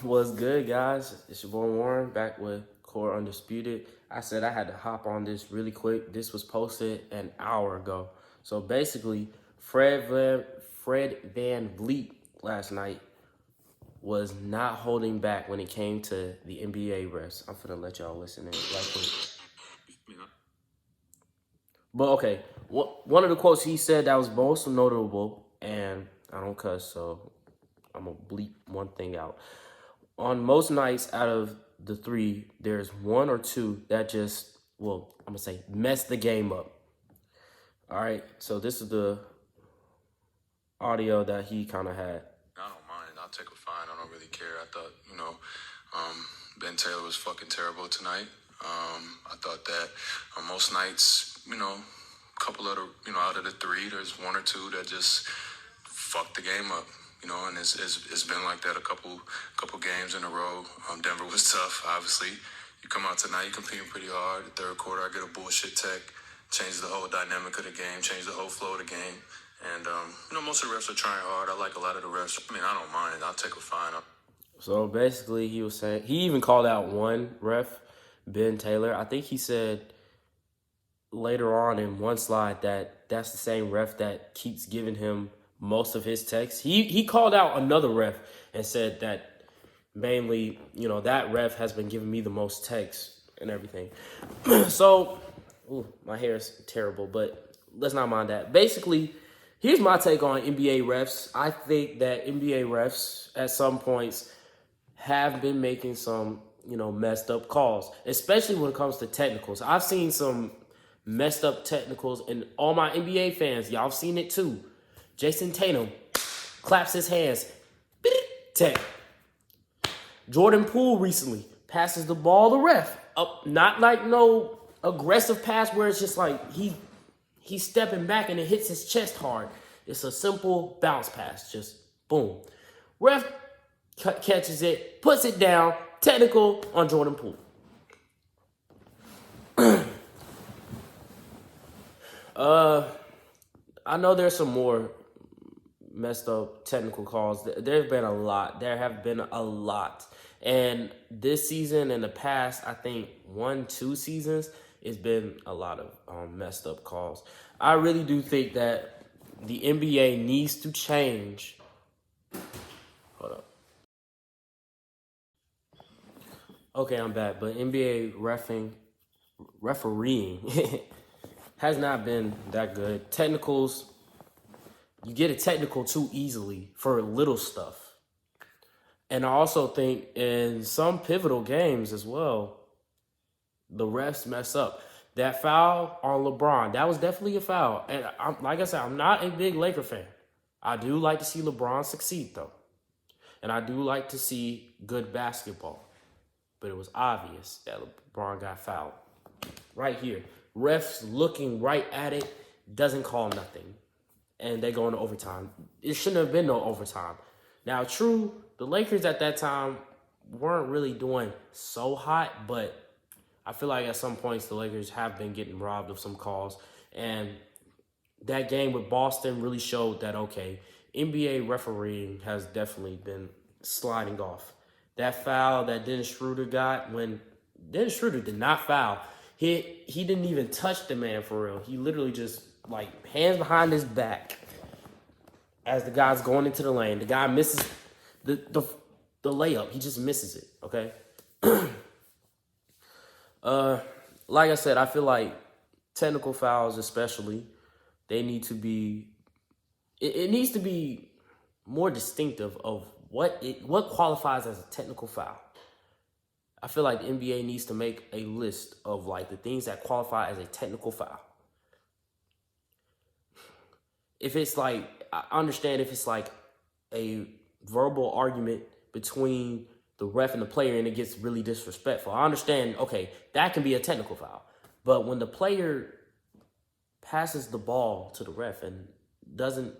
What's good, guys? It's your boy Warren back with Core Undisputed. I said I had to hop on this really quick. This was posted an hour ago. So basically, Fred Van Vleet last night was not holding back when it came to the NBA refs. I'm finna let y'all listen in right quick. But okay, one of the quotes he said that was most notable, and I don't cuss, so I'm gonna bleep one thing out. On most nights out of the three, there's one or two that just, well, I'm gonna say mess the game up. All right, so this is the audio that he kind of had. I don't mind. I'll take a fine. I don't really care. I thought, Ben Taylor was fucking terrible tonight. I thought that on most nights, a couple of the, out of the three, there's one or two that just fucked the game up. And it's been like that a couple games in a row. Denver was tough, obviously. You come out tonight, you competing pretty hard. The third quarter, I get a bullshit tech, change the whole dynamic of the game, change the whole flow of the game. And, most of the refs are trying hard. I like a lot of the refs. I mean, I don't mind. I'll take a fine. So basically, he was saying, he even called out one ref, Ben Taylor. I think he said later on in one slide that that's the same ref that keeps giving him most of his texts. He called out another ref and said that mainly, that ref has been giving me the most texts and everything. So, my hair is terrible, but let's not mind that. Basically, here's my take on NBA refs. I think that NBA refs at some points have been making some, messed up calls, especially when it comes to technicals. I've seen some messed up technicals, and all my NBA fans, y'all have seen it too. Jason Tatum claps his hands. Tech. Jordan Poole recently passes the ball to ref. Up, not like no aggressive pass where it's just like he's stepping back and it hits his chest hard. It's a simple bounce pass. Just boom. Ref catches it, puts it down. Technical on Jordan Poole. I know there's some more messed up technical calls. There have been a lot. And this season and the past, I think 1-2 seasons, it's been a lot of messed up calls. I really do think that the NBA needs to change. Hold up. Okay, I'm back. But NBA refereeing has not been that good. Technicals, you get a technical too easily for little stuff. And I also think in some pivotal games as well, the refs mess up. That foul on LeBron, that was definitely a foul. And like I said, I'm not a big Laker fan. I do like to see LeBron succeed, though. And I do like to see good basketball. But it was obvious that LeBron got fouled. Right here. Refs looking right at it, doesn't call nothing. And they go into overtime. It shouldn't have been no overtime. Now, true, the Lakers at that time weren't really doing so hot, but I feel like at some points the Lakers have been getting robbed of some calls. And that game with Boston really showed that, okay, NBA refereeing has definitely been sliding off. That foul that Dennis Schroeder got, when Dennis Schroeder did not foul, he didn't even touch the man for real. He literally just, hands behind his back as the guy's going into the lane. The guy misses the layup. He just misses it, okay? Like I said, I feel like technical fouls especially, they need to be, it needs to be more distinctive of what qualifies as a technical foul. I feel like the NBA needs to make a list of the things that qualify as a technical foul. If it's I understand if it's a verbal argument between the ref and the player and it gets really disrespectful. I understand, okay, that can be a technical foul. But when the player passes the ball to the ref and doesn't,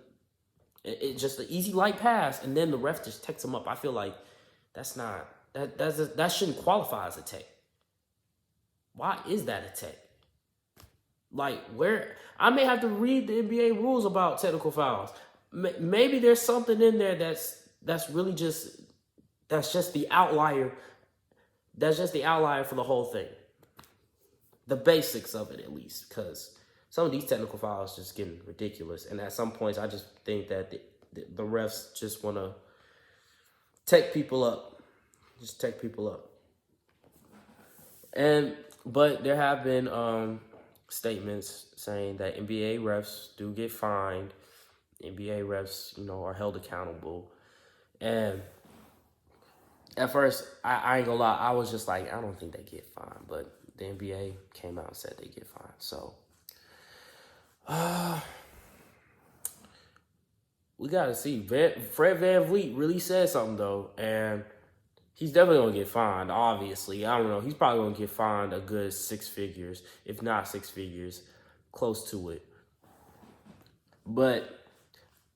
it's just an easy light pass and then the ref just takes him up, I feel like that's not, that shouldn't qualify as a tech. Why is that a tech? Where I may have to read the NBA rules about technical fouls. Maybe there's something in there that's really just That's just the outlier. That's just the outlier for the whole thing. The basics of it, at least, because some of these technical fouls just getting ridiculous. And at some points, I just think that the refs just want to take people up. Just take people up. But there have been statements saying that NBA refs do get fined. NBA refs, are held accountable. And at first, I ain't gonna lie, I was just like, I don't think they get fined. But the NBA came out and said they get fined. So, we gotta see. Fred VanVleet really said something though, and he's definitely gonna get fined. Obviously, I don't know. He's probably gonna get fined a good 6 figures, if not 6 figures, close to it. But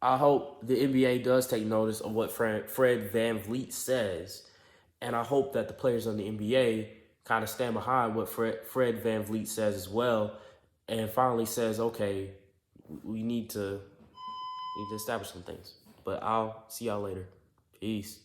I hope the NBA does take notice of what Fred VanVleet says, and I hope that the players on the NBA kind of stand behind what Fred VanVleet says as well, and finally says, okay, we need to establish some things. But I'll see y'all later. Peace.